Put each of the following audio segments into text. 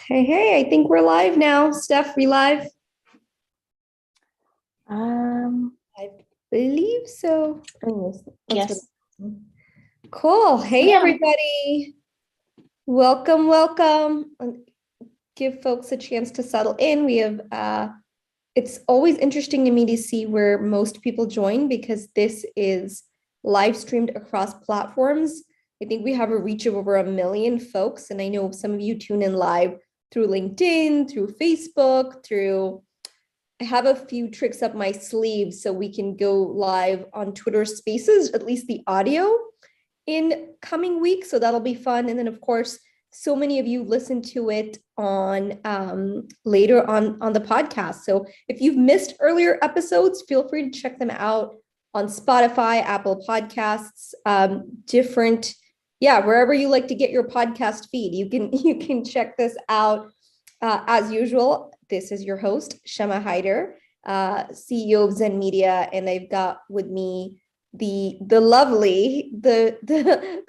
Hey, I think we're live now. Steph, we live? Um, I believe so. Anyways, let's go. yes. Cool. Yes, Hey, ma'am. everybody. Welcome. Give folks a chance to settle in. It's always interesting to me to see where most people join because this is live streamed across platforms. I think we have a reach of over 1 million folks, and I know some of you tune in live through LinkedIn, through Facebook, through I have a few tricks up my sleeve so we can go live on Twitter Spaces, at least the audio in coming weeks. So that'll be fun. And then, of course, so many of you listen to it on later on the podcast. So if you've missed earlier episodes, feel free to check them out on Spotify, Apple Podcasts, different, yeah, wherever you like to get your podcast feed. You can check this out as usual. This is your host, Shama Hyder, CEO of Zen Media, and I've got with me the lovely, the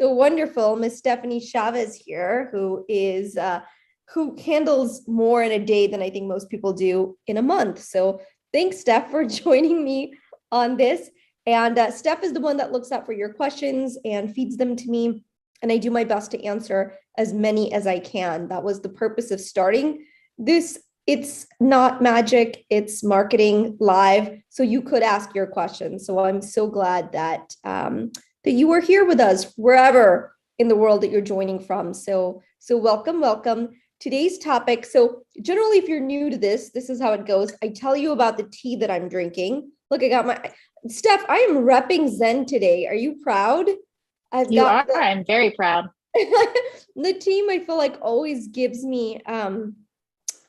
wonderful Miss Stephanie Chavez here, who handles more in a day than I think most people do in a month. So thanks, Steph, for joining me on this. And Steph is the one that looks out for your questions and feeds them to me. And I do my best to answer as many as I can. That was the purpose of starting this. It's not magic, it's marketing live. So you could ask your questions. So I'm so glad that you are here with us wherever in the world that you're joining from. So welcome. Today's topic. So generally, if you're new to this is how it goes. I tell you about the tea that I'm drinking. Look, I got my Steph, I am repping Zen today. Are you proud? I've You got are. I'm very proud. the team I feel like always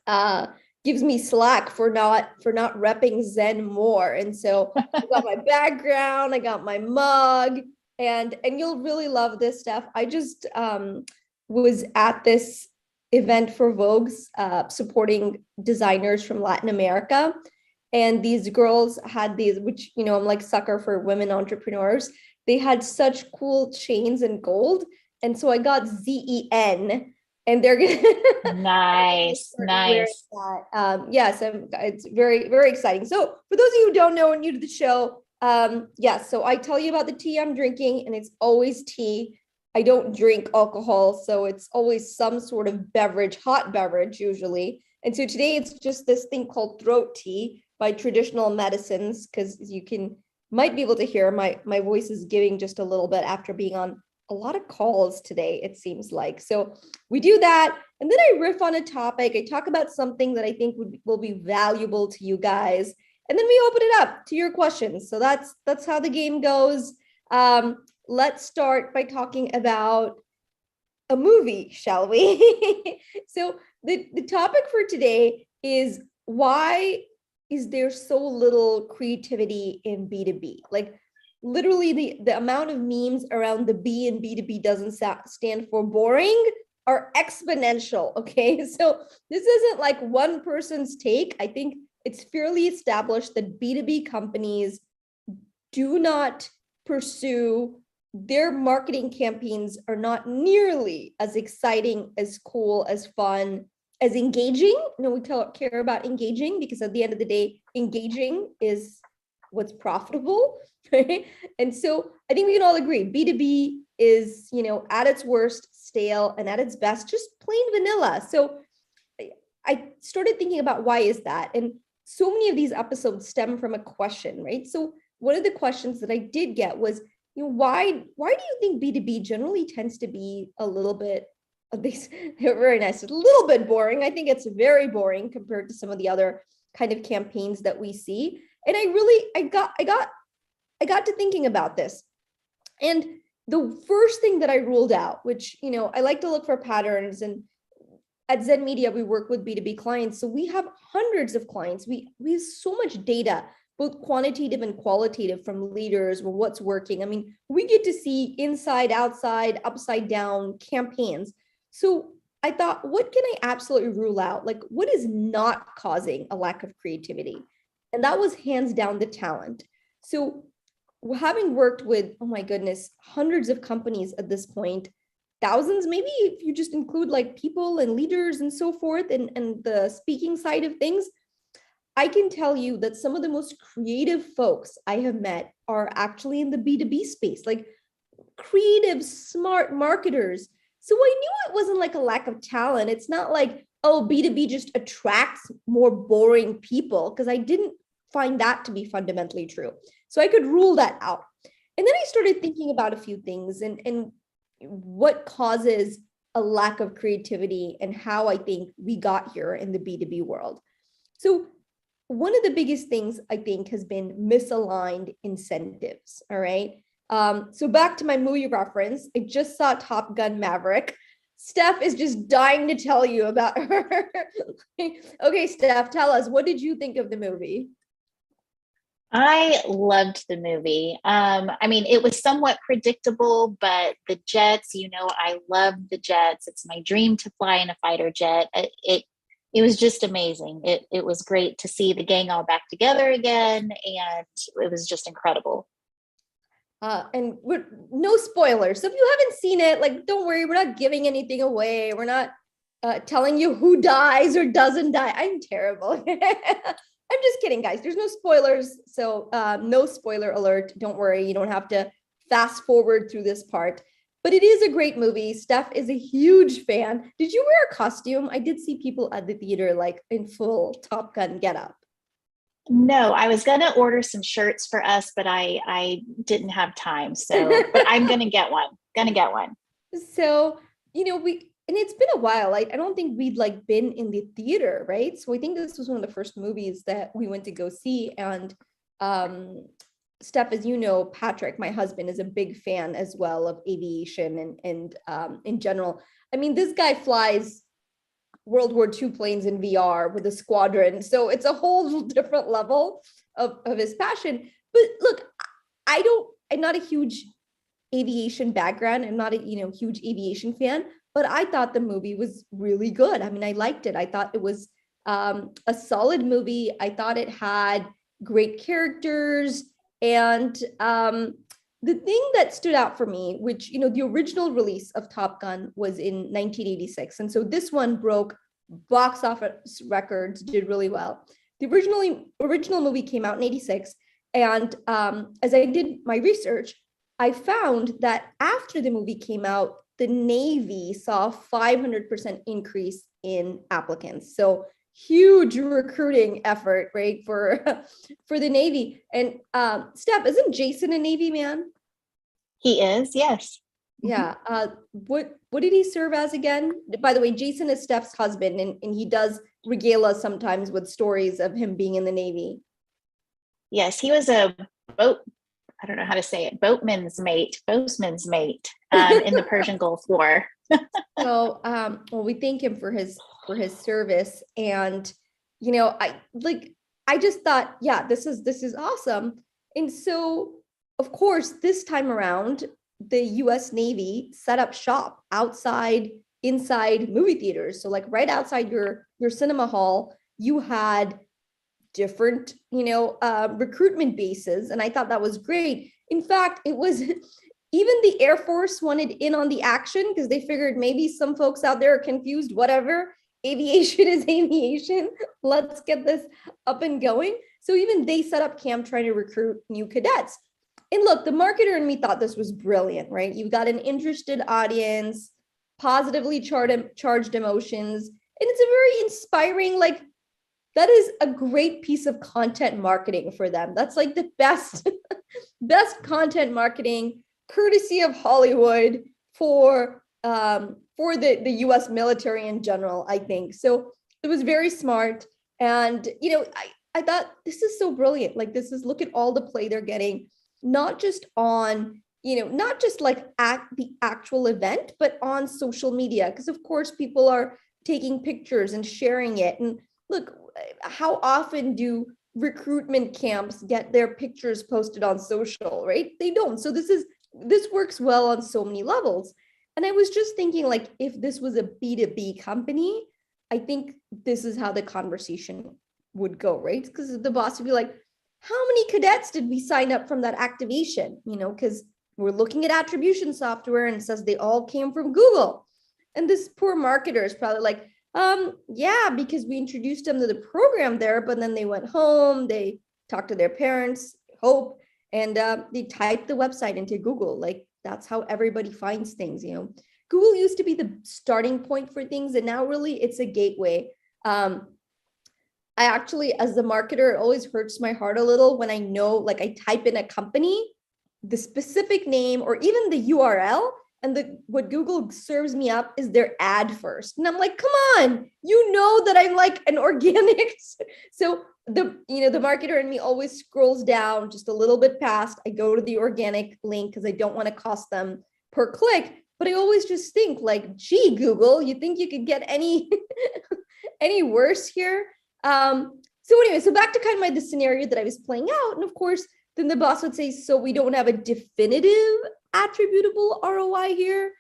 uh gives me slack for not repping Zen more. And so I got my background, I got my mug, and you'll really love this stuff. I just was at this event for Vogue's supporting designers from Latin America. And these girls had these, which, I'm like sucker for women entrepreneurs. They had such cool chains in gold. And so I got ZEN, and they're gonna Nice, wearing nice. that. Yes, it's very, very exciting. So for those of you who don't know and new to the show, yes, so I tell you about the tea I'm drinking, and it's always tea. I don't drink alcohol, so it's always some sort of beverage, hot beverage usually. And so today it's just this thing called throat tea by Traditional Medicines, because might be able to hear my voice is giving just a little bit after being on a lot of calls today, it seems like. So we do that, and then I riff on a topic. I talk about something that I think will be valuable to you guys, and then we open it up to your questions. So that's how the game goes. Let's start by talking about a movie, shall we? So the topic for today is, why is there so little creativity in B2B? Like, literally the amount of memes around the B in B2B doesn't stand for boring, are exponential. Okay, so this isn't like one person's take. I think it's fairly established that B2B companies do not pursue, their marketing campaigns are not nearly as exciting, as cool, as fun, as engaging. We care about engaging, because at the end of the day, engaging is what's profitable, right? And so I think we can all agree B2B is, at its worst, stale, and at its best, just plain vanilla. So I started thinking about, why is that? And so many of these episodes stem from a question, right? So one of the questions that I did get was, why do you think B2B generally tends to be a little bit, they're very nice, a little bit boring? I think it's very boring compared to some of the other kind of campaigns that we see. And I got to thinking about this. And the first thing that I ruled out, which, I like to look for patterns, and at Zen Media, we work with B2B clients. So we have hundreds of clients. We have so much data, both quantitative and qualitative, from leaders, or what's working. I mean, we get to see inside, outside, upside down campaigns. So I thought, what can I absolutely rule out? Like, what is not causing a lack of creativity? And that was hands down the talent. So having worked with, oh my goodness, hundreds of companies at this point, thousands, maybe if you just include like people and leaders and so forth, and the speaking side of things. I can tell you that some of the most creative folks I have met are actually in the B2B space, like creative, smart marketers. So I knew it wasn't like a lack of talent. It's not like, oh, B2B just attracts more boring people, because I didn't find that to be fundamentally true. So I could rule that out. And then I started thinking about a few things and what causes a lack of creativity and how I think we got here in the B2B world. So one of the biggest things I think has been misaligned incentives. All right. So back to my movie reference, I just saw Top Gun Maverick. Steph is just dying to tell you about her. Okay, Steph, tell us, what did you think of the movie? I loved the movie. I mean, it was somewhat predictable, but the jets, I love the jets. It's my dream to fly in a fighter jet. It was just amazing. It was great to see the gang all back together again, and it was just incredible. And no spoilers. So if you haven't seen it, like, don't worry, we're not giving anything away. We're not telling you who dies or doesn't die. I'm terrible. I'm just kidding, guys. There's no spoilers. So no spoiler alert. Don't worry. You don't have to fast forward through this part. But it is a great movie. Steph is a huge fan. Did you wear a costume? I did see people at the theater like in full Top Gun getup. No, I was gonna order some shirts for us, but I didn't have time. So, but I'm gonna get one. Gonna get one. So, and it's been a while. I don't think we'd like been in the theater, right? So I think this was one of the first movies that we went to go see. And Steph, as you know, Patrick, my husband, is a big fan as well of aviation and in general. I mean, this guy flies World War II planes in VR with a squadron. So it's a whole different level of his passion. But look, I'm not a huge aviation background. I'm not a huge aviation fan, but I thought the movie was really good. I mean, I liked it. I thought it was a solid movie. I thought it had great characters. And the thing that stood out for me, which, the original release of Top Gun was in 1986. And so this one broke box office records, did really well. The original movie came out in 86. And as I did my research, I found that after the movie came out, the Navy saw a 500% increase in applicants. So huge recruiting effort, right, for the Navy. And Steph, isn't Jason a Navy man? He is, yes. Yeah. What did he serve as again? By the way, Jason is Steph's husband, and he does regale us sometimes with stories of him being in the Navy. Yes, he was a boat, I don't know how to say it, boatman's mate in the Persian Gulf War. So, well, we thank him for his service, and I just thought, yeah, this is awesome. And so, of course, this time around, the U.S. Navy set up shop inside movie theaters. So, like right outside your cinema hall, you had different, recruitment bases, and I thought that was great. In fact, it was. Even the Air Force wanted in on the action because they figured maybe some folks out there are confused, whatever, aviation is aviation. Let's get this up and going. So even they set up camp trying to recruit new cadets. And look, the marketer in me thought this was brilliant, right? You've got an interested audience, positively charged emotions. And it's a very inspiring, like, that is a great piece of content marketing for them. That's like the best content marketing, courtesy of Hollywood for the U.S. military in general, I think. So it was very smart. And, I thought this is so brilliant. Like, look at all the play they're getting, not just on, not just like at the actual event, but on social media. Because of course people are taking pictures and sharing it. And look, how often do recruitment camps get their pictures posted on social, right? They don't. So this works well on so many levels. And I was just thinking, like, if this was a B2B company, I think this is how the conversation would go, right? Because the boss would be like, how many cadets did we sign up from that activation? Because we're looking at attribution software and it says they all came from Google. And this poor marketer is probably like, yeah, because we introduced them to the program there, but then they went home, they talked to their parents, hope, and they typed the website into Google. Like, that's how everybody finds things, you know. Google used to be the starting point for things, and now really it's a gateway. I actually, as the marketer, it always hurts my heart a little when I know, like, I type in a company, the specific name, or even the URL, and what Google serves me up is their ad first. And I'm like, come on, you know that I'm like an organic. So the marketer in me always scrolls down just a little bit past. I go to the organic link because I don't want to cost them per click. But I always just think like, gee, Google, you think you could get any any worse here? So anyway, so back to kind of the scenario that I was playing out. And of course, then the boss would say, so we don't have a definitive attributable ROI here.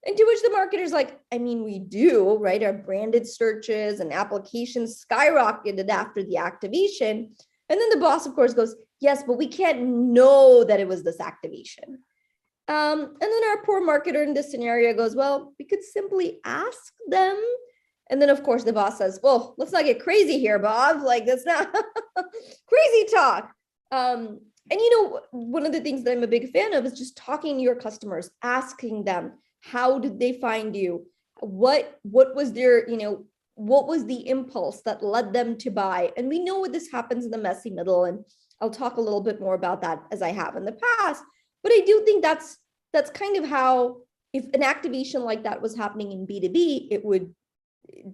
And to which the marketer's like, I mean, we do, right? Our branded searches and applications skyrocketed after the activation. And then the boss, of course, goes, yes, but we can't know that it was this activation. And then our poor marketer in this scenario goes, well, we could simply ask them. And then, of course, the boss says, well, let's not get crazy here, Bob. Like, that's not crazy talk. And one of the things that I'm a big fan of is just talking to your customers, asking them, how did they find you? What was their, what was the impulse that led them to buy? And we know what this happens in the messy middle. And I'll talk a little bit more about that as I have in the past. But I do think that's kind of how, if an activation like that was happening in B2B,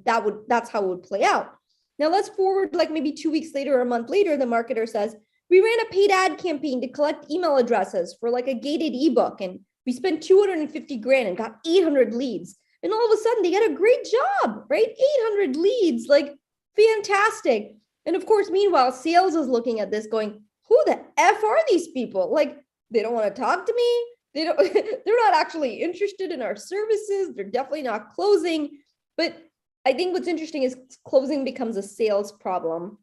that's how it would play out. Now let's forward like maybe 2 weeks later or a month later, the marketer says, we ran a paid ad campaign to collect email addresses for like a gated ebook, and we spent 250 grand and got 800 leads. And all of a sudden they got a great job, right? 800 leads, like fantastic. And of course, meanwhile, sales is looking at this going, who the F are these people? Like, they don't want to talk to me. They're not actually interested in our services. They're definitely not closing. But I think what's interesting is closing becomes a sales problem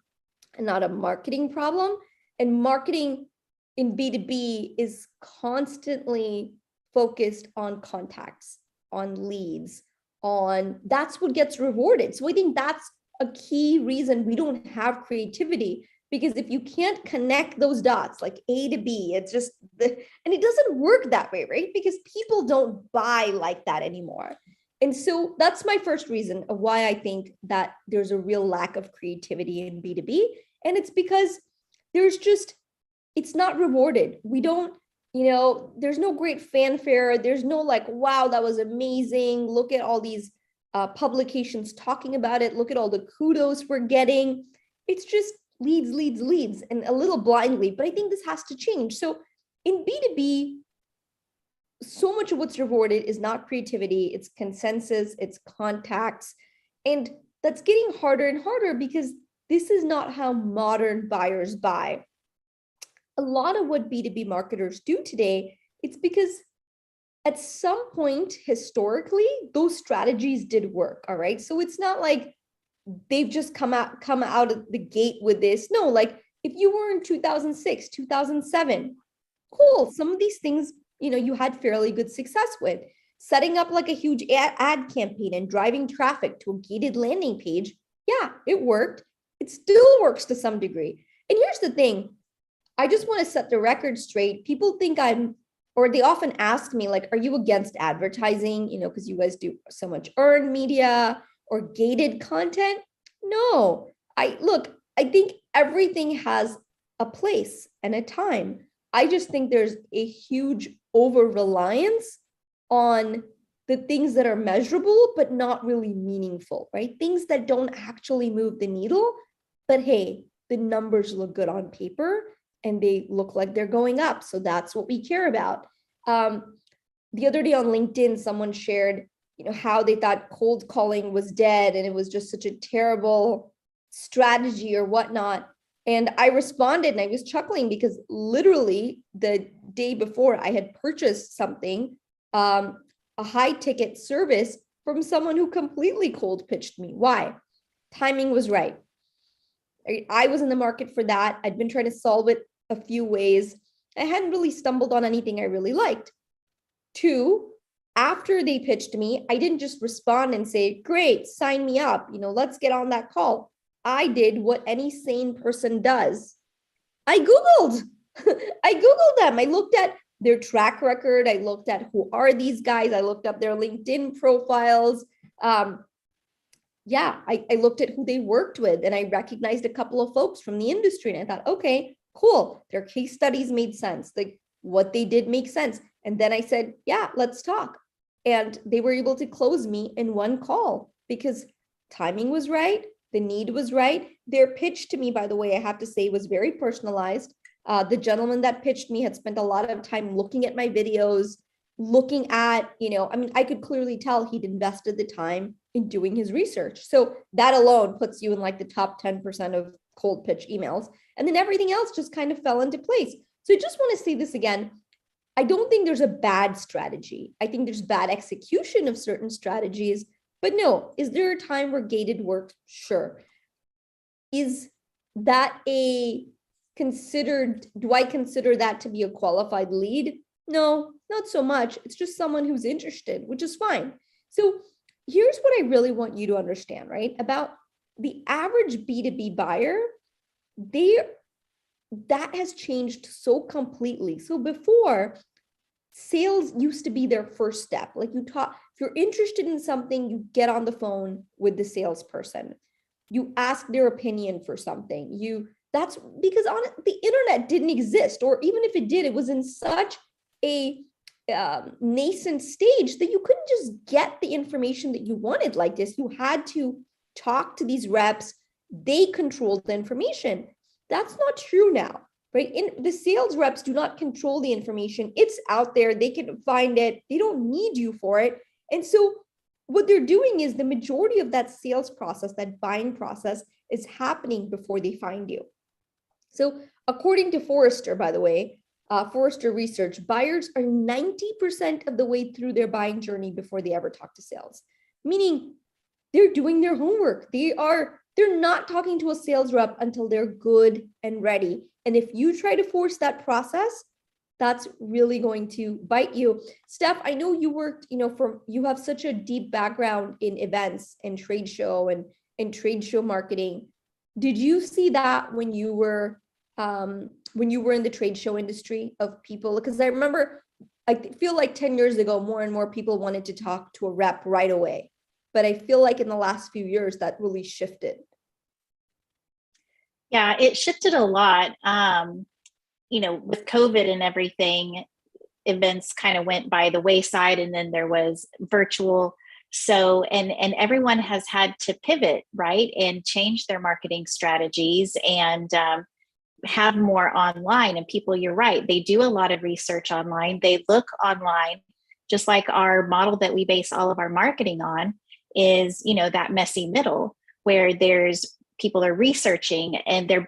and not a marketing problem. And marketing in B2B is constantly focused on contacts, on leads, that's what gets rewarded. So I think that's a key reason we don't have creativity, because if you can't connect those dots like A to B, it's just, and it doesn't work that way, right? Because people don't buy like that anymore. And so that's my first reason of why I think that there's a real lack of creativity in B2B. And it's because it's not rewarded. We don't, there's no great fanfare. There's no like, wow, that was amazing. Look at all these publications talking about it. Look at all the kudos we're getting. It's just leads, and a little blindly. But I think this has to change. So in B2B, so much of what's rewarded is not creativity, it's consensus, it's contacts. And that's getting harder and harder because this is not how modern buyers buy. A lot of what B2B marketers do today, it's because at some point historically, those strategies did work. All right. So it's not like they've just come out of the gate with this. No, like if you were in 2006, 2007, cool. Some of these things, you had fairly good success with. Setting up like a huge ad campaign and driving traffic to a gated landing page. Yeah, it worked. It still works to some degree. And here's the thing. I just want to set the record straight. People think they often ask me like, are you against advertising? Because you guys do so much earned media or gated content. No, I think everything has a place and a time. I just think there's a huge over-reliance on the things that are measurable, but not really meaningful, right? Things that don't actually move the needle, but hey, the numbers look good on paper and they look like they're going up. So that's what we care about. The other day on LinkedIn, someone shared, how they thought cold calling was dead and it was just such a terrible strategy or whatnot. And I responded and I was chuckling because literally the day before I had purchased something, a high ticket service from someone who completely cold pitched me. Why? Timing was right. I was in the market for that. I'd been trying to solve it a few ways. I hadn't really stumbled on anything I really liked. Two, after they pitched me, I didn't just respond and say, great, sign me up, let's get on that call. I did what any sane person does. I Googled. I Googled them. I looked at their track record. I looked at who are these guys. I looked up their LinkedIn profiles. I looked at who they worked with, and I recognized a couple of folks from the industry. And I thought, okay, cool. Their case studies made sense. Like what they did make sense. And then I said, yeah, let's talk. And they were able to close me in one call because timing was right. The need was right. Their pitch to me, by the way, I have to say, was very personalized. The gentleman that pitched me had spent a lot of time looking at my videos, looking at, I could clearly tell he'd invested the time in doing his research. So that alone puts you in like the top 10% of cold pitch emails. And then everything else just kind of fell into place. So I just want to say this again. I don't think there's a bad strategy. I think there's bad execution of certain strategies. But no, is there a time where gated works? Sure. Is that do I consider that to be a qualified lead? No, not so much. It's just someone who's interested, which is fine. So here's what I really want you to understand, right? About the average B2B buyer, that has changed so completely. So before, sales used to be their first step. Like if you're interested in something, you get on the phone with the salesperson. You ask their opinion for something. That's because the internet didn't exist, or even if it did, it was in such a nascent stage that you couldn't just get the information that you wanted like this. You had to talk to these reps. They controlled the information. That's not true now, right? The sales reps do not control the information. It's out there. They can find it. They don't need you for it. And so what they're doing is the majority of that sales process, that buying process, is happening before they find you. So according to Forrester, by the way, Forrester research, buyers are 90% of the way through their buying journey before they ever talk to sales, meaning they're doing their homework. They're not talking to a sales rep until they're good and ready. And if you try to force that process, that's really going to bite you. Steph, I know you worked, you have such a deep background in events and trade show and trade show marketing. Did you see that when you were in the trade show industry of people? Because I remember, I feel like 10 years ago, more and more people wanted to talk to a rep right away. But I feel like in the last few years, that really shifted. Yeah, it shifted a lot. With COVID and everything, events kind of went by the wayside, and then there was virtual. So, and everyone has had to pivot, right, and change their marketing strategies and have more online. And people, you're right, they do a lot of research online. They look online, just like our model that we base all of our marketing on is, that messy middle where people are researching and they're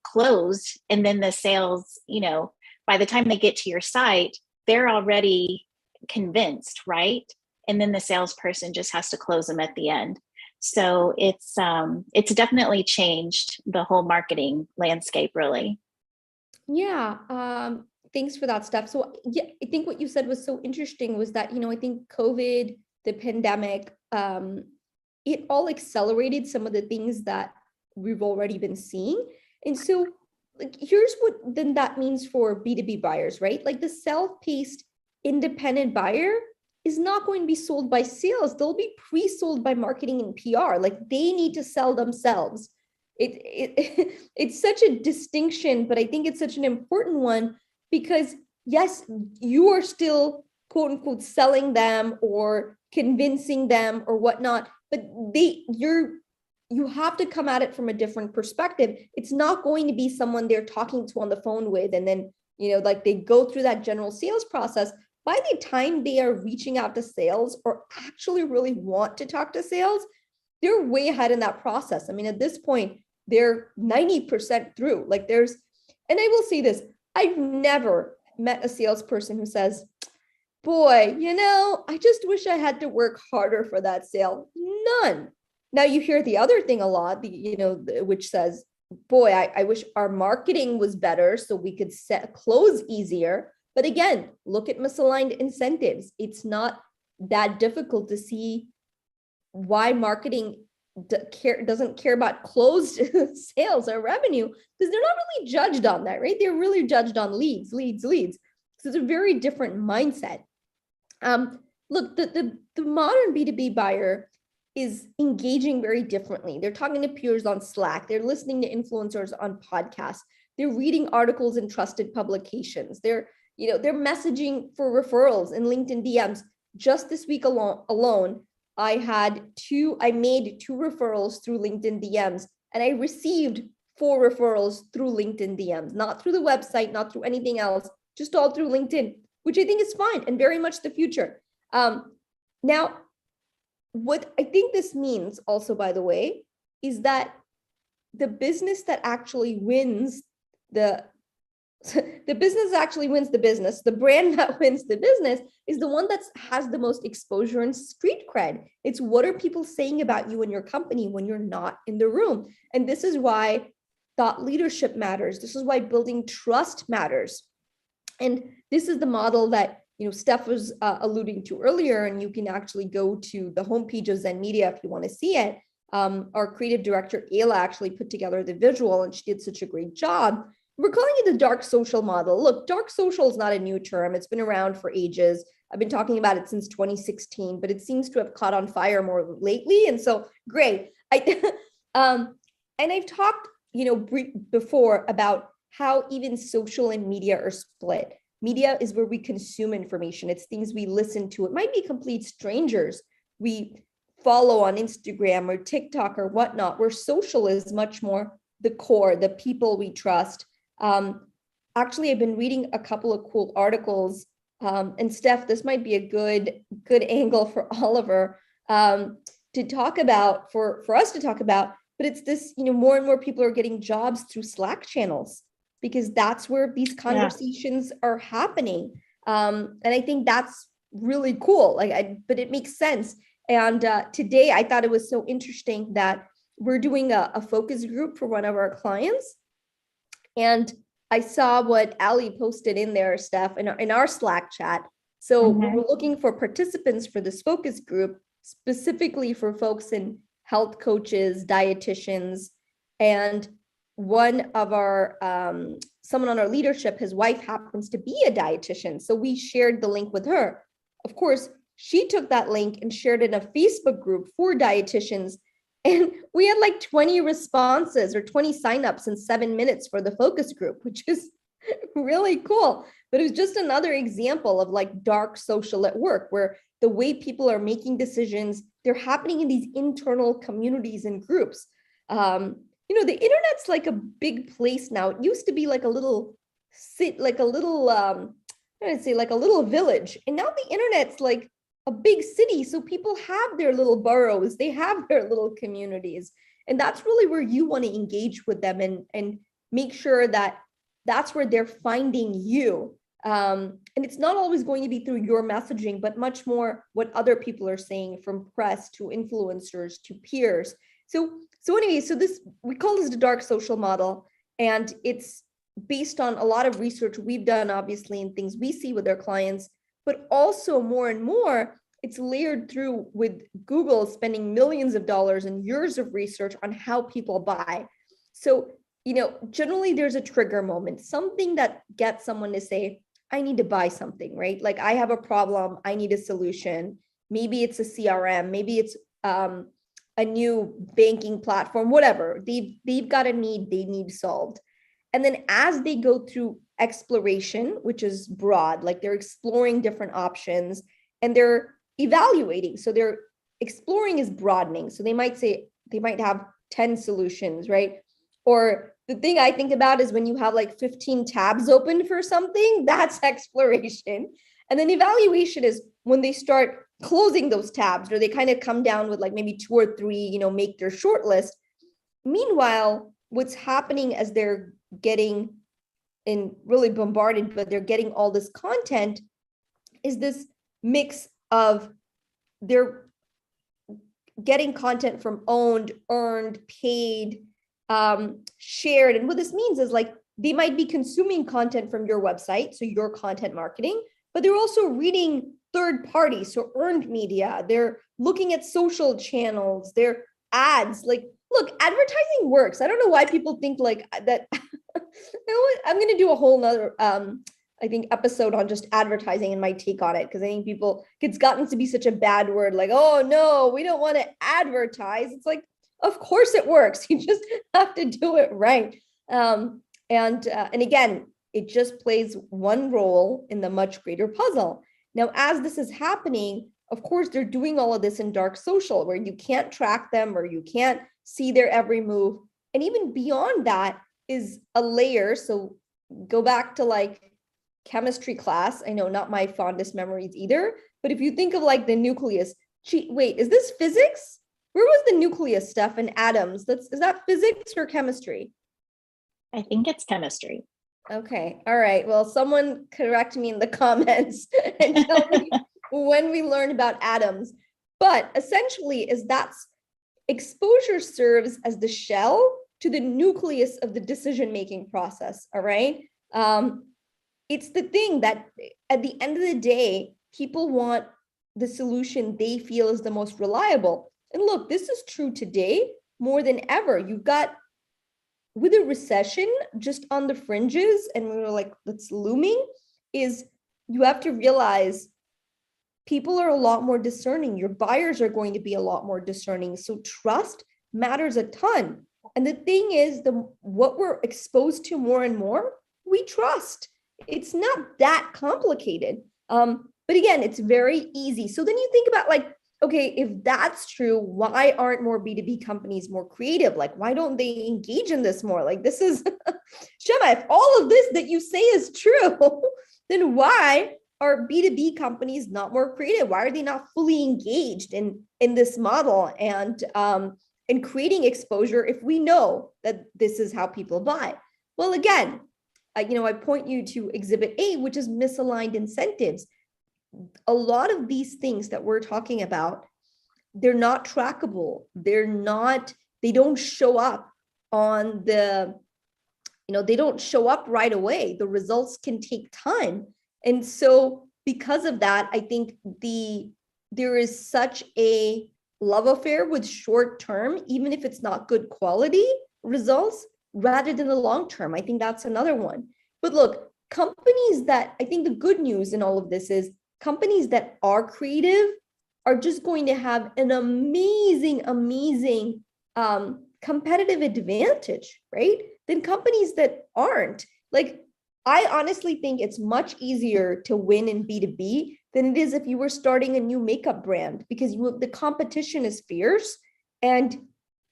closed. And then the sales, by the time they get to your site, they're already convinced, right? And then the salesperson just has to close them at the end. So it's definitely changed the whole marketing landscape, really. Yeah. Thanks for that, Steph. So yeah, I think what you said was so interesting was that, I think COVID, the pandemic, it all accelerated some of the things that we've already been seeing. And so here's what then that means for B2B buyers, right? Like the self-paced independent buyer is not going to be sold by sales. They'll be pre-sold by marketing and PR. Like they need to sell themselves. It's such a distinction, but I think it's such an important one because yes, you are still quote unquote selling them or convincing them or whatnot, but you have to come at it from a different perspective. It's not going to be someone they're talking to on the phone with, and then, like they go through that general sales process. By the time they are reaching out to sales or actually really want to talk to sales, they're way ahead in that process. I mean, at this point, they're 90% through. And I will say this, I've never met a salesperson who says, boy, I just wish I had to work harder for that sale. None. Now you hear the other thing a lot, which says, boy, I wish our marketing was better so we could close easier. But again, look at misaligned incentives. It's not that difficult to see why marketing doesn't care about closed sales or revenue, because they're not really judged on that, right? They're really judged on leads. So it's a very different mindset. Look, the modern B2B buyer is engaging very differently. They're talking to peers on Slack. They're listening to influencers on podcasts. They're reading articles in trusted publications. They're messaging for referrals in LinkedIn DMs. Just this week alone, I made 2 referrals through LinkedIn DMs, and I received 4 referrals through LinkedIn DMs, not through the website, not through anything else, just all through LinkedIn, which I think is fine and very much the future. Now, what I think this means also, by the way, is that the business that actually wins the business actually wins the business. The brand that wins the business is the one that has the most exposure and street cred. It's what are people saying about you and your company when you're not in the room. And this is why thought leadership matters. This is why building trust matters. And this is the model that Steph was alluding to earlier, and you can actually go to the homepage of Zen Media if you want to see it. Our creative director, Ayla, actually put together the visual, and she did such a great job. We're calling it the dark social model. Look, dark social is not a new term. It's been around for ages. I've been talking about it since 2016, but it seems to have caught on fire more lately. And so, great. And I've talked, before about how even social and media are split. Media is where we consume information. It's things we listen to. It might be complete strangers we follow on Instagram or TikTok or whatnot, where social is much more the core, the people we trust. Actually, I've been reading a couple of cool articles, and Steph, this might be a good angle for Oliver to talk about, for us to talk about, but it's this, more and more people are getting jobs through Slack channels, because that's where these conversations are happening. And I think that's really cool. But it makes sense. And today I thought it was so interesting that we're doing a focus group for one of our clients. And I saw what Ali posted in there, Steph, in our Slack chat. So we were looking for participants for this focus group, specifically for folks in health coaches, dietitians, and one of our, someone on our leadership, his wife happens to be a dietitian. So we shared the link with her. Of course, she took that link and shared it in a Facebook group for dietitians. And we had like 20 responses or 20 signups in 7 minutes for the focus group, which is really cool. But it was just another example of like dark social at work, where the way people are making decisions, they're happening in these internal communities and groups. The internet's like a big place now. It used to be like a little like a little village. And now the internet's like a big city. So people have their little boroughs, they have their little communities. And that's really where you want to engage with them and make sure that that's where they're finding you. And it's not always going to be through your messaging, but much more what other people are saying, from press to influencers to peers. So anyway, this, we call this the dark social model, and it's based on a lot of research we've done, obviously, and things we see with our clients, but also more and more, it's layered through with Google spending millions of dollars and years of research on how people buy. So, generally there's a trigger moment, something that gets someone to say, I need to buy something, right? Like, I have a problem, I need a solution. Maybe it's a CRM, maybe it's a new banking platform, whatever. They've got a need they need solved. And then as they go through exploration, which is broad, like they're exploring different options and they're evaluating. So they're exploring is broadening. So they might have 10 solutions, right? Or the thing I think about is when you have like 15 tabs open for something, that's exploration. And then evaluation is when they start closing those tabs, or they kind of come down with like maybe 2 or 3, make their short list. Meanwhile, what's happening as they're getting really bombarded, but they're getting all this content, is this mix of they're getting content from owned, earned, paid, shared. And what this means is like, they might be consuming content from your website, so your content marketing, but they're also reading third parties, so earned media. They're looking at social channels, their ads. Like, look, advertising works. I don't know why people think like that. I'm going to do a whole nother, I think, episode on just advertising and my take on it, because I think it's gotten to be such a bad word. Like, oh no, we don't want to advertise. It's like, of course it works. You just have to do it right. And again, it just plays one role in the much greater puzzle. Now, as this is happening, of course, they're doing all of this in dark social, where you can't track them or you can't see their every move. And even beyond that is a layer. So go back to like chemistry class. I know, not my fondest memories either, but if you think of like the nucleus, wait, is this physics? Where was the nucleus stuff and atoms? Is that physics or chemistry? I think it's chemistry. Okay. All right. Well, someone correct me in the comments and tell me when we learn about atoms. But essentially, is that's exposure serves as the shell to the nucleus of the decision-making process. All right. It's the thing that at the end of the day, people want the solution they feel is the most reliable. And look, this is true today more than ever. You've got, with a recession just on the fringes, and we were like, that's looming, is you have to realize people are a lot more discerning. Your buyers are going to be a lot more discerning. So trust matters a ton. And the thing is, what we're exposed to more and more, we trust. It's not that complicated. But again, it's very easy. So then you think about like, okay, if that's true, why aren't more B2B companies more creative? Like, why don't they engage in this more? Like, this is, Shama, if all of this that you say is true, then why are B2B companies not more creative? Why are they not fully engaged in this model and creating exposure if we know that this is how people buy? Well, again, I point you to Exhibit A, which is misaligned incentives. A lot of these things that we're talking about, they're not trackable. They don't show up on the, they don't show up right away. The results can take time. And so because of that, I think there is such a love affair with short term, even if it's not good quality results, rather than the long term. I think that's another one. But look, companies that, I think the good news in all of this is, companies that are creative are just going to have an amazing competitive advantage, right? Than companies that aren't. Like, I honestly think it's much easier to win in B2B than it is if you were starting a new makeup brand, because the competition is fierce, and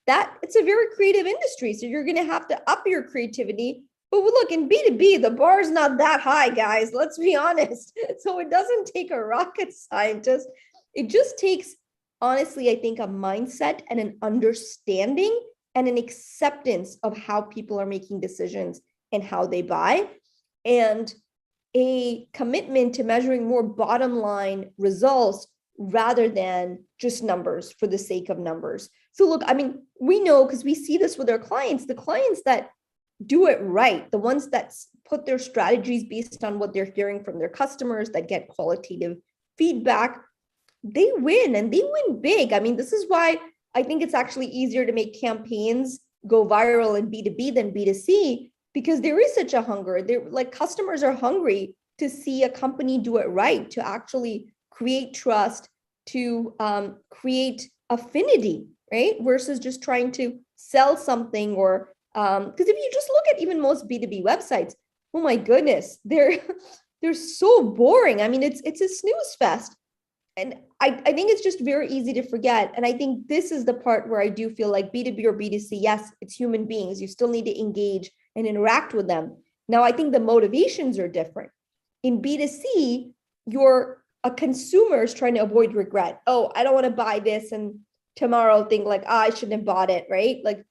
that it's a very creative industry. So you're going to have to up your creativity. But look, in B2B, the bar is not that high, guys. Let's be honest. So it doesn't take a rocket scientist. It just takes, honestly, I think, a mindset and an understanding and an acceptance of how people are making decisions and how they buy, and a commitment to measuring more bottom line results rather than just numbers for the sake of numbers. So look, I mean, we know, because we see this with our clients, the clients that do it right, the ones that put their strategies based on what they're hearing from their customers, that get qualitative feedback, they win, and they win big. I mean, this is why I think it's actually easier to make campaigns go viral in B2B than B2C, because there is such a hunger. They're like, customers are hungry to see a company do it right, to actually create trust, to create affinity, right? Versus just trying to sell something, or because if you just look at even most B2B websites, oh my goodness, they're so boring. I mean, it's a snooze fest. And I think it's just very easy to forget. And I think this is the part where I do feel like B2B or B2C, yes, it's human beings. You still need to engage and interact with them. Now, I think the motivations are different. In B2C, you're a consumer is trying to avoid regret. Oh, I don't want to buy this, and tomorrow think like, I shouldn't have bought it, right? Like,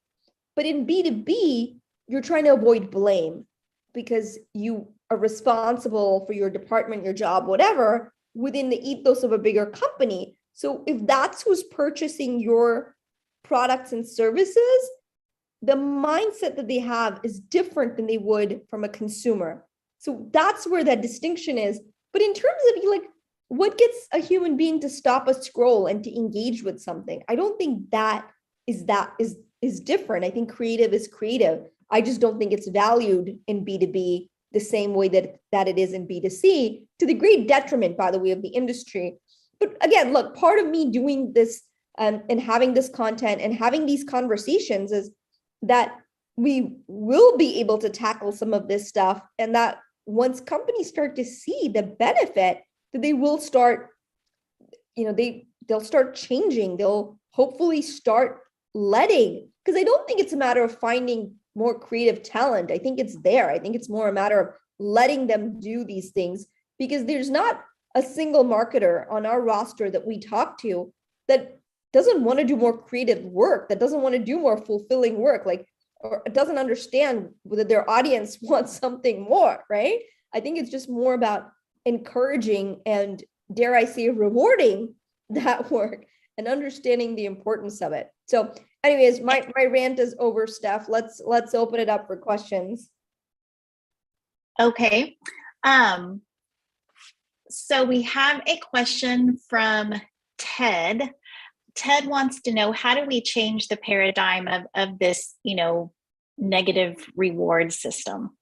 but in B2B, you're trying to avoid blame because you are responsible for your department, your job, whatever, within the ethos of a bigger company. So if that's who's purchasing your products and services, the mindset that they have is different than they would from a consumer. So that's where that distinction is. But in terms of like, what gets a human being to stop a scroll and to engage with something? I don't think that is different. I think creative is creative. I just don't think it's valued in B2B the same way that it is in B2C, to the great detriment, by the way, of the industry. But again, look, part of me doing this and having this content and having these conversations is that we will be able to tackle some of this stuff, and that once companies start to see the benefit, that they will start, they'll start changing. They'll hopefully start letting, because I don't think it's a matter of finding more creative talent. I think it's there. I think it's more a matter of letting them do these things, because there's not a single marketer on our roster that we talk to that doesn't want to do more creative work, that doesn't want to do more fulfilling work, like, or doesn't understand that their audience wants something more, right? I think it's just more about encouraging and, dare I say, rewarding that work and understanding the importance of it. So anyways, my rant is over, Steph. Let's open it up for questions. Okay. So we have a question from Ted. Ted wants to know, how do we change the paradigm of this, negative reward system?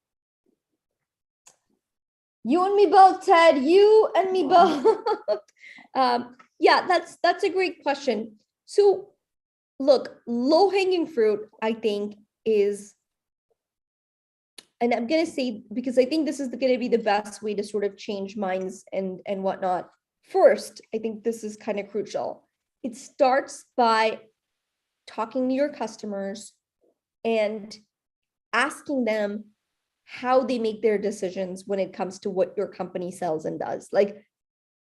You and me both, Ted. You and me both. Yeah, that's a great question. So look, low-hanging fruit, I think, is, and I'm going to say, because I think this is going to be the best way to sort of change minds and whatnot. First, I think this is kind of crucial. It starts by talking to your customers and asking them how they make their decisions when it comes to what your company sells and does. Like,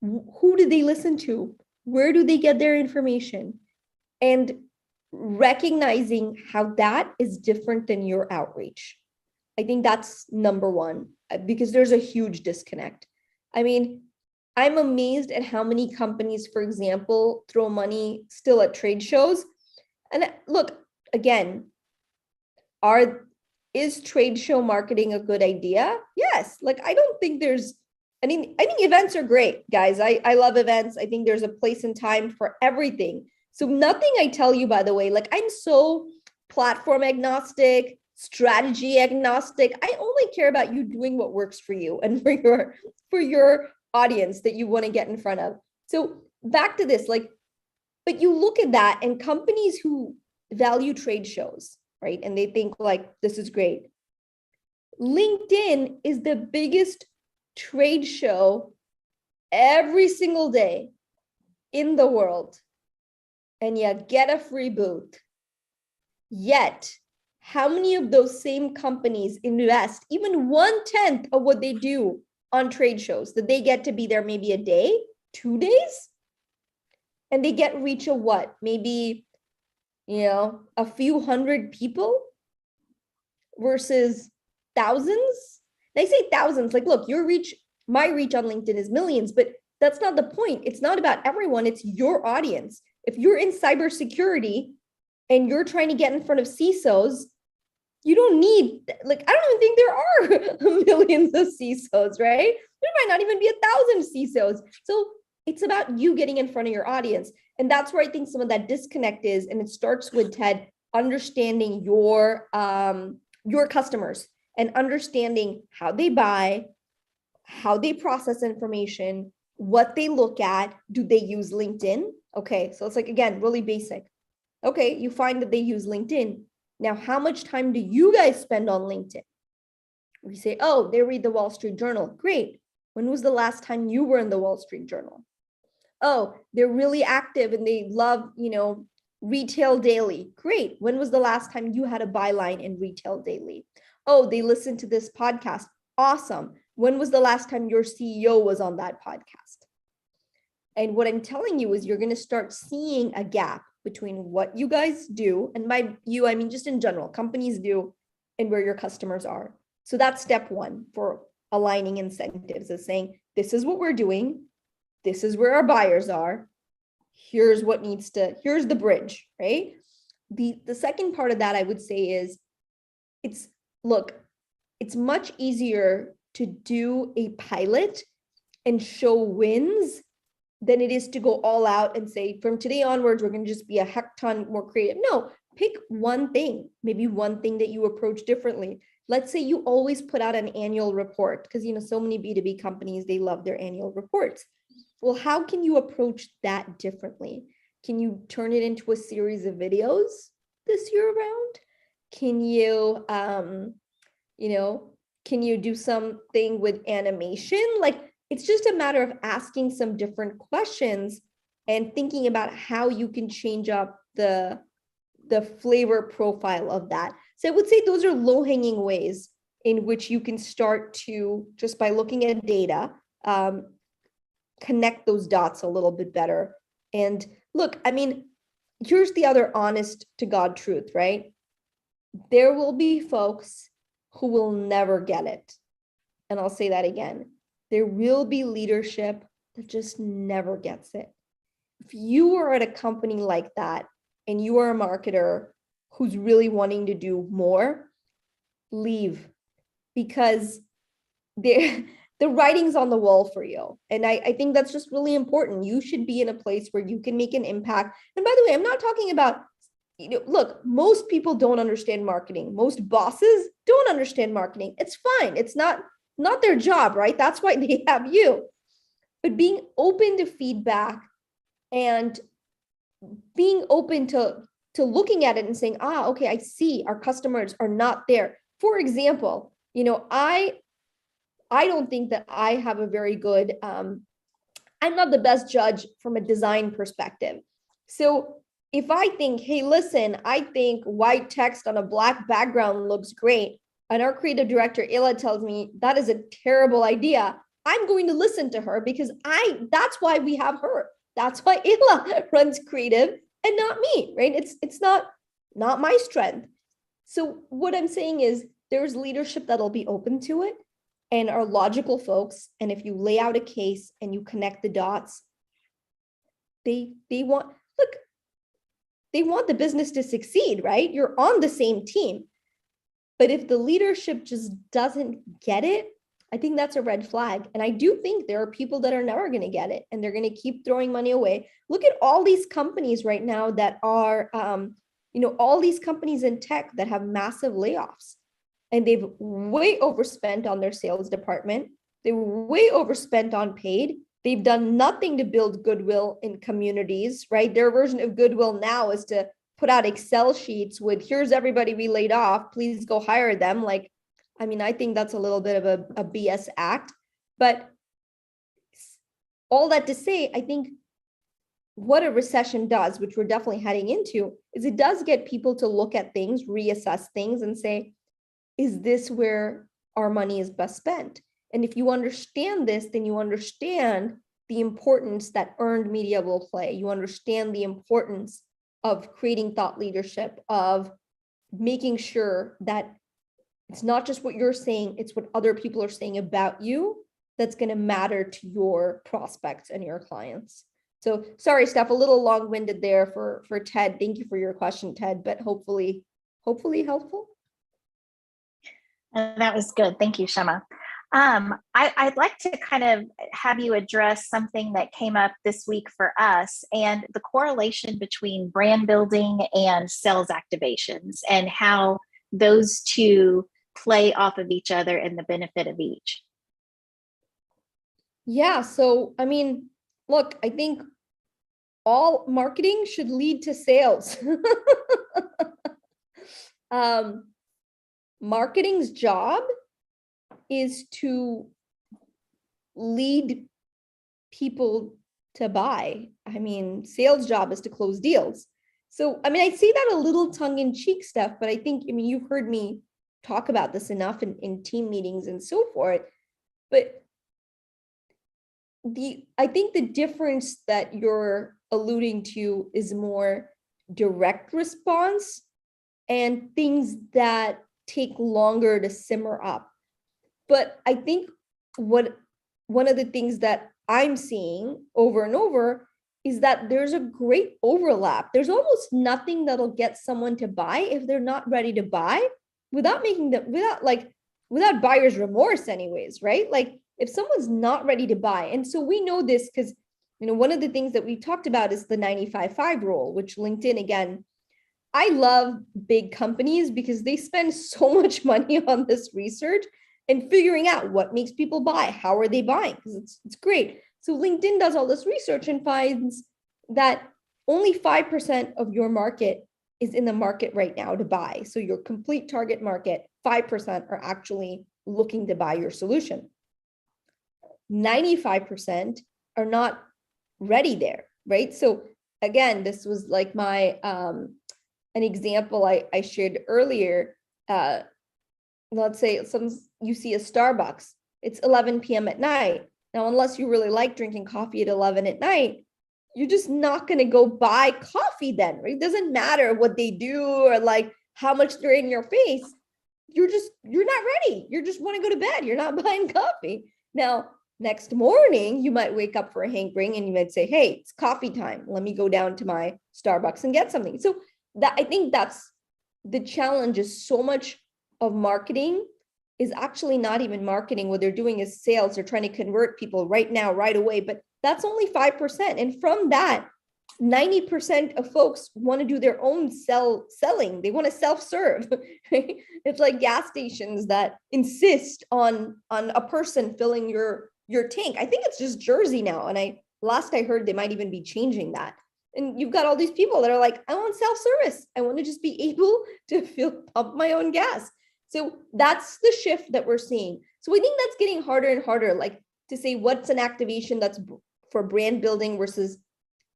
who do they listen to? Where do they get their information? And recognizing how that is different than your outreach. I think that's number one, because there's a huge disconnect. I mean, I'm amazed at how many companies, for example, throw money still at trade shows. And look, again, is trade show marketing a good idea? Yes. Like, I don't think I think events are great, guys. I love events. I think there's a place and time for everything. So nothing I tell you, by the way, like, I'm so platform agnostic, strategy agnostic. I only care about you doing what works for you and for your audience that you want to get in front of. So back to this, like, but you look at that, and companies who value trade shows, right? And they think like, this is great. LinkedIn is the biggest trade show every single day in the world. And you get a free booth. Yet, how many of those same companies invest even 1/10 of what they do on trade shows, that they get to be there maybe a day, 2 days? And they get reach of what? Maybe, a few hundred people versus thousands. They say thousands, like, look, my reach on LinkedIn is millions, but that's not the point. It's not about everyone. It's your audience. If you're in cybersecurity and you're trying to get in front of CISOs, you don't need, like, I don't even think there are millions of CISOs, right? There might not even be 1,000 CISOs. So it's about you getting in front of your audience. And that's where I think some of that disconnect is. And it starts with, Ted, understanding your customers and understanding how they buy, how they process information, what they look at. Do they use LinkedIn? Okay, so it's like, again, really basic. Okay, you find that they use LinkedIn. Now, how much time do you guys spend on LinkedIn? We say, oh, they read the Wall Street Journal. Great. When was the last time you were in the Wall Street Journal? Oh, they're really active and they love, Retail Daily. Great. When was the last time you had a byline in Retail Daily? Oh, they listen to this podcast. Awesome. When was the last time your CEO was on that podcast? And what I'm telling you is you're going to start seeing a gap between what you guys do, and by you, I mean just in general, companies do, and where your customers are. So that's step one for aligning incentives, is saying, this is what we're doing. This is where our buyers are. Here's the bridge, right? the second part of that I would say is look, it's much easier to do a pilot and show wins than it is to go all out and say, from today onwards, we're going to just be a heck ton more creative. No, pick one thing, maybe one thing that you approach differently. Let's say you always put out an annual report because, so many B2B companies, they love their annual reports. Well, how can you approach that differently? Can you turn it into a series of videos this year around? Can you, can you do something with animation? Like, it's just a matter of asking some different questions and thinking about how you can change up the flavor profile of that. So I would say those are low-hanging ways in which you can start to, just by looking at data, connect those dots a little bit better. And look, I mean, here's the other honest to God truth, right? There will be folks who will never get it. And I'll say that again. There will be leadership that just never gets it. If you are at a company like that and you are a marketer who's really wanting to do more, leave, because the writing's on the wall for you. And I think that's just really important. You should be in a place where you can make an impact. And by the way, I'm not talking about, look, most people don't understand marketing. Most bosses don't understand marketing. It's fine. It's not their job, right? That's why they have you. But being open to feedback and being open to looking at it and saying, okay, I see our customers are not there. For example, I don't think that I have a very good, I'm not the best judge from a design perspective. So if I think, hey, listen, I think white text on a black background looks great, and our creative director, Ila, tells me that is a terrible idea, I'm going to listen to her because that's why we have her. That's why Ila runs creative and not me, right? It's not my strength. So what I'm saying is there's leadership that'll be open to it and are logical folks. And if you lay out a case and you connect the dots, they want the business to succeed, right? You're on the same team. But if the leadership just doesn't get it, I think that's a red flag. And I do think there are people that are never going to get it and they're going to keep throwing money away. Look at all these companies right now that are, all these companies in tech that have massive layoffs, and they've way overspent on their sales department. They way overspent on paid. They've done nothing to build goodwill in communities, right? Their version of goodwill now is to put out Excel sheets with, here's everybody we laid off, please go hire them. Like, I mean, I think that's a little bit of a BS act. But all that to say, I think what a recession does, which we're definitely heading into, is it does get people to look at things, reassess things, and say, is this where our money is best spent? And if you understand this, then you understand the importance that earned media will play. You understand the importance of creating thought leadership, of making sure that it's not just what you're saying, it's what other people are saying about you that's going to matter to your prospects and your clients. So sorry, Steph, a little long-winded there for Ted. Thank you for your question, Ted, but hopefully helpful. That was good. Thank you, Shama. I'd like to kind of have you address something that came up this week for us, and the correlation between brand building and sales activations and how those two play off of each other and the benefit of each. Yeah, so I mean, look, I think all marketing should lead to sales. Marketing's job is to lead people to buy. I mean, sales job is to close deals. So, I mean, I say that a little tongue in cheek, Steph, but I think, I mean, you've heard me talk about this enough in team meetings and so forth. But I think the difference that you're alluding to is more direct response and things that take longer to simmer up. But I think one of the things that I'm seeing over and over is that there's a great overlap. There's almost nothing that'll get someone to buy if they're not ready to buy without making them, without buyer's remorse anyways, right? Like if someone's not ready to buy. And so we know this because, one of the things that we talked about is the 95-5 rule, which LinkedIn, again, I love big companies because they spend so much money on this research and figuring out what makes people buy. How are they buying? Because it's great. So LinkedIn does all this research and finds that only 5% of your market is in the market right now to buy. So your complete target market, 5% are actually looking to buy your solution. 95% are not ready there, right? So again, this was like my an example I shared earlier. Let's say you see a Starbucks, it's 11 p.m. at night. Now, unless you really like drinking coffee at 11 at night, you're just not going to go buy coffee then, right? It doesn't matter what they do or like how much they're in your face. You're not ready. You just want to go to bed. You're not buying coffee. Now, next morning, you might wake up for a hankering and you might say, hey, it's coffee time. Let me go down to my Starbucks and get something. So I think that's the challenge, is so much of marketing is actually not even marketing. What they're doing is sales. They're trying to convert people right now, right away, but that's only 5%. And from that, 90% of folks want to do their own selling. They want to self-serve. Right? It's like gas stations that insist on a person filling your tank. I think it's just Jersey now. And last I heard, they might even be changing that. And you've got all these people that are like, I want self-service. I want to just be able to pump my own gas. So that's the shift that we're seeing. So I think that's getting harder and harder, like to say what's an activation that's for brand building versus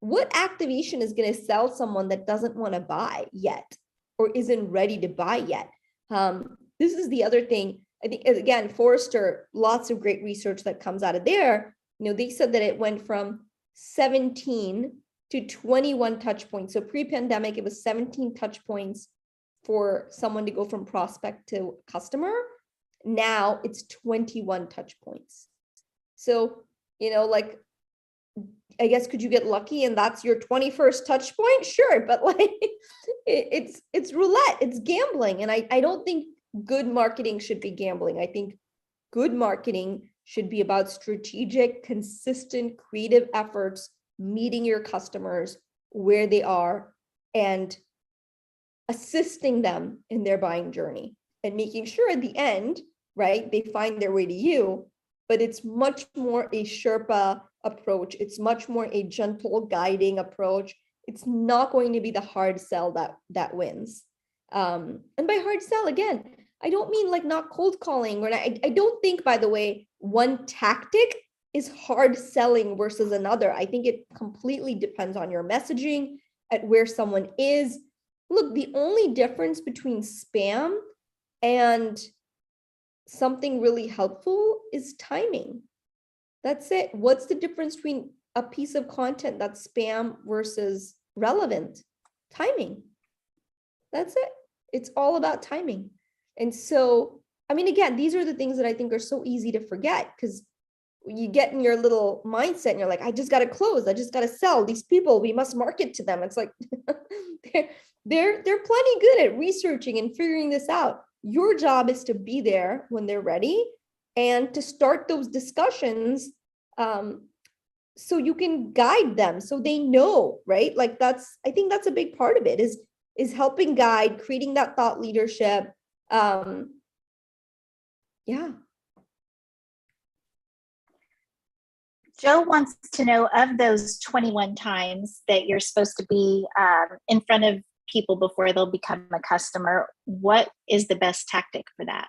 what activation is going to sell someone that doesn't want to buy yet or isn't ready to buy yet. This is the other thing. I think, again, Forrester, lots of great research that comes out of there. They said that it went from 17 to 21 touch points. So pre-pandemic, it was 17 touch points for someone to go from prospect to customer. Now it's 21 touch points. So, like, I guess, could you get lucky and that's your 21st touch point? Sure. But like, it's roulette, it's gambling. And I don't think good marketing should be gambling. I think good marketing should be about strategic, consistent, creative efforts, meeting your customers where they are and assisting them in their buying journey and making sure at the end, right, they find their way to you. But it's much more a Sherpa approach. It's much more a gentle guiding approach. It's not going to be the hard sell that wins. And by hard sell, again, I don't mean like not cold calling. I don't think, by the way, one tactic is hard selling versus another. I think it completely depends on your messaging, at where someone is. Look, the only difference between spam and something really helpful is timing. That's it. What's the difference between a piece of content that's spam versus relevant? Timing. That's it. It's all about timing. And so, I mean, again, these are the things that I think are so easy to forget, because you get in your little mindset and you're like, I just got to close. I just got to sell these people. We must market to them. It's like, they're plenty good at researching and figuring this out. Your job is to be there when they're ready and to start those discussions, so you can guide them, so they know, right? Like I think that's a big part of it, is helping guide, creating that thought leadership. Yeah. Joe wants to know, of those 21 times that you're supposed to be in front of people before they'll become a customer, what is the best tactic for that?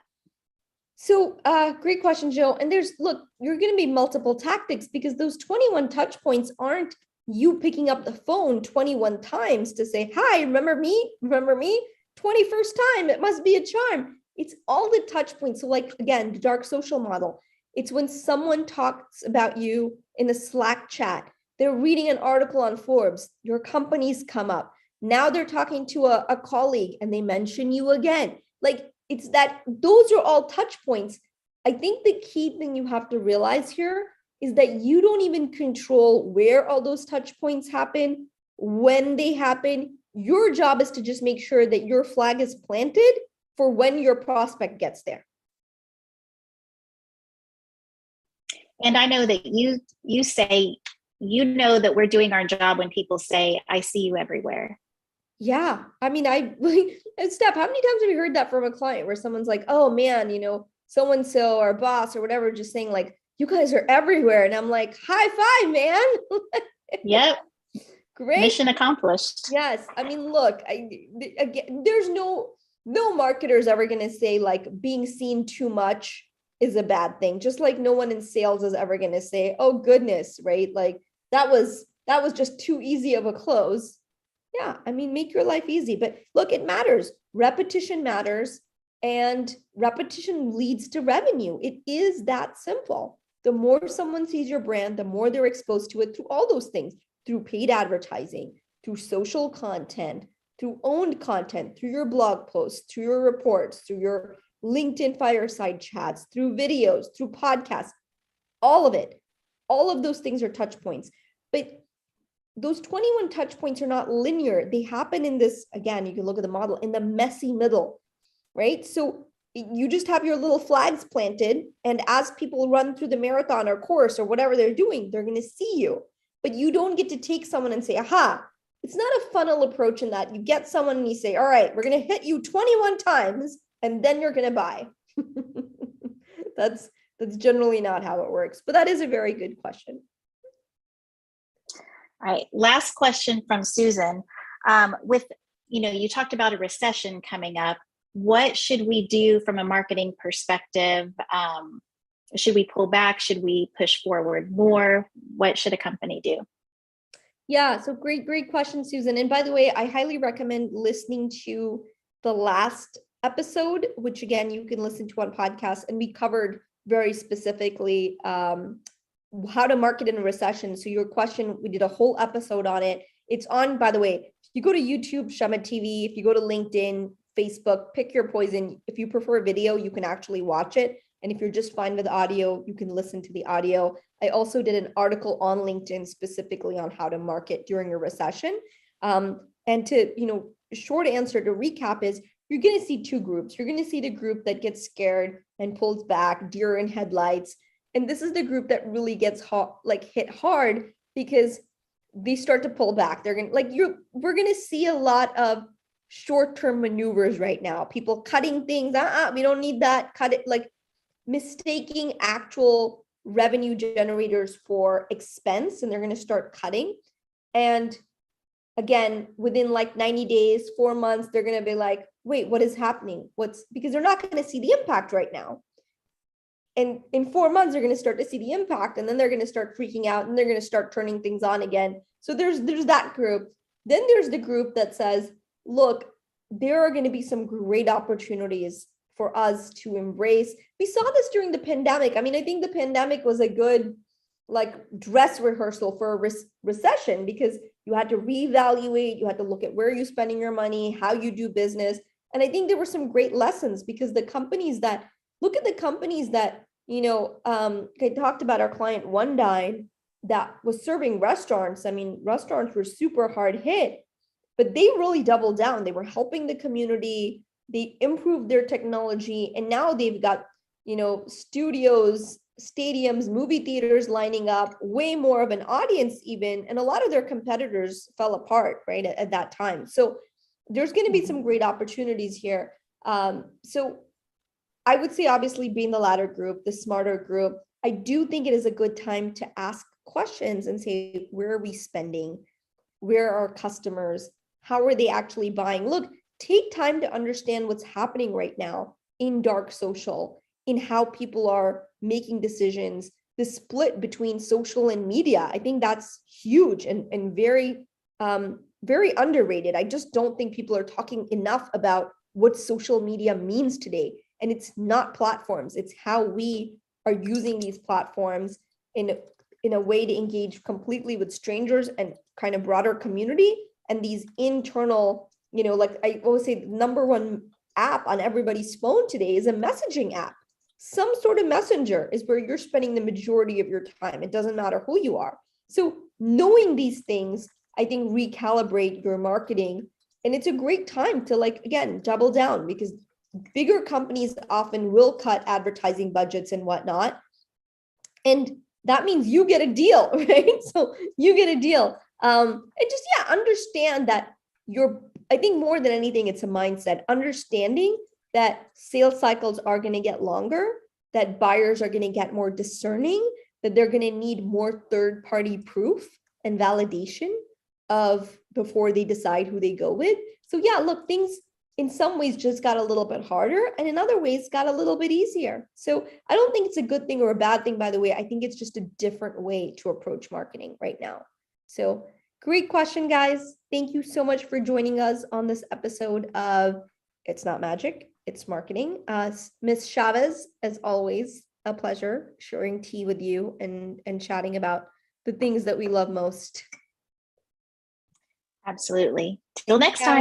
So great question, Joe. And you're going to be multiple tactics, because those 21 touch points aren't you picking up the phone 21 times to say, hi, remember me? Remember me? 21st time, it must be a charm. It's all the touch points. So like, again, the dark social model. It's when someone talks about you in a Slack chat, they're reading an article on Forbes, your company's come up. Now they're talking to a colleague and they mention you again. Like, it's that those are all touch points. I think the key thing you have to realize here is that you don't even control where all those touch points happen, when they happen. Your job is to just make sure that your flag is planted for when your prospect gets there. And I know that you say, you know that we're doing our job when people say, I see you everywhere. Yeah. I mean, Steph, how many times have you heard that from a client where someone's like, oh man, so-and-so or boss or whatever, just saying like, you guys are everywhere. And I'm like, high five, man. Yep. Great. Mission accomplished. Yes. I mean, look, again, there's no marketer's ever going to say like being seen too much is a bad thing. Just like no one in sales is ever going to say, oh goodness, right? Like that was just too easy of a close. Yeah. I mean, make your life easy, but look, it matters. Repetition matters, and repetition leads to revenue. It is that simple. The more someone sees your brand, the more they're exposed to it through all those things, through paid advertising, through social content, through owned content, through your blog posts, through your reports, through your LinkedIn fireside chats, through videos, through podcasts, all of it. All of those things are touch points. But those 21 touch points are not linear. They happen in this, again, you can look at the model, in the messy middle, right? So you just have your little flags planted, and as people run through the marathon or course or whatever they're doing, they're going to see you. But you don't get to take someone and say, aha. It's not a funnel approach in that you get someone and you say, all right, we're going to hit you 21 times and then you're going to buy. That's generally not how it works, but that is a very good question. All right, last question from Susan. You talked about a recession coming up. What should we do from a marketing perspective? Should we pull back? Should we push forward more? What should a company do? Yeah, so great question, Susan. And by the way, I highly recommend listening to the last episode, which again, you can listen to on podcast. And we covered very specifically how to market in a recession. So your question, we did a whole episode on it. It's on, by the way, you go to YouTube, Shama TV, if you go to LinkedIn, Facebook, pick your poison. If you prefer video, you can actually watch it. And if you're just fine with audio, you can listen to the audio. I also did an article on LinkedIn specifically on how to market during a recession. And to, short answer to recap is you're going to see two groups. You're going to see the group that gets scared and pulls back, deer in headlights. And this is the group that really gets hit hard because they start to pull back. They're going to we're going to see a lot of short-term maneuvers right now. People cutting things. We don't need that. Cut it, mistaking actual revenue generators for expense, and they're going to start cutting. And again, within 90 days, 4 months, they're going to be like, wait, what is happening? Because they're not going to see the impact right now. And in 4 months, they're going to start to see the impact, and then they're going to start freaking out, and they're going to start turning things on again. So there's that group. Then there's the group that says, look, there are going to be some great opportunities for us to embrace. We saw this during the pandemic. I mean, I think the pandemic was a good dress rehearsal for a recession, because you had to reevaluate, you had to look at where you're spending your money, how you do business. And I think there were some great lessons, because the companies that I talked about our client One Dine that was serving restaurants. I mean, restaurants were super hard hit, but they really doubled down. They were helping the community. They improved their technology, and now they've got, studios, stadiums, movie theaters lining up, way more of an audience even, and a lot of their competitors fell apart, right, at that time. So there's going to be some great opportunities here. So I would say, obviously, being the latter group, the smarter group, I do think it is a good time to ask questions and say, where are we spending? Where are our customers? How are they actually buying? Look, take time to understand what's happening right now in dark social, in how people are making decisions, the split between social and media. I think that's huge and very, very underrated. I just don't think people are talking enough about what social media means today. And it's not platforms. It's how we are using these platforms in a way to engage completely with strangers and kind of broader community. And these internal, I always say, the number one app on everybody's phone today is a messaging app. some sort of messenger is where you're spending the majority of your time. It doesn't matter who you are. So knowing these things, I think, recalibrate your marketing. And it's a great time to, like, again, double down, because bigger companies often will cut advertising budgets and whatnot. And that means you get a deal, right? So you get a deal. And just, yeah, understand that I think more than anything, it's a mindset, understanding that sales cycles are going to get longer, that buyers are going to get more discerning, that they're going to need more third-party proof and validation of before they decide who they go with. So yeah, look, things in some ways just got a little bit harder, and in other ways got a little bit easier. So I don't think it's a good thing or a bad thing, by the way. I think it's just a different way to approach marketing right now. So great question, guys. Thank you so much for joining us on this episode of It's Not Magic, It's Marketing. Miss Chavez, as always, a pleasure sharing tea with you and chatting about the things that we love most. Absolutely. Till next time.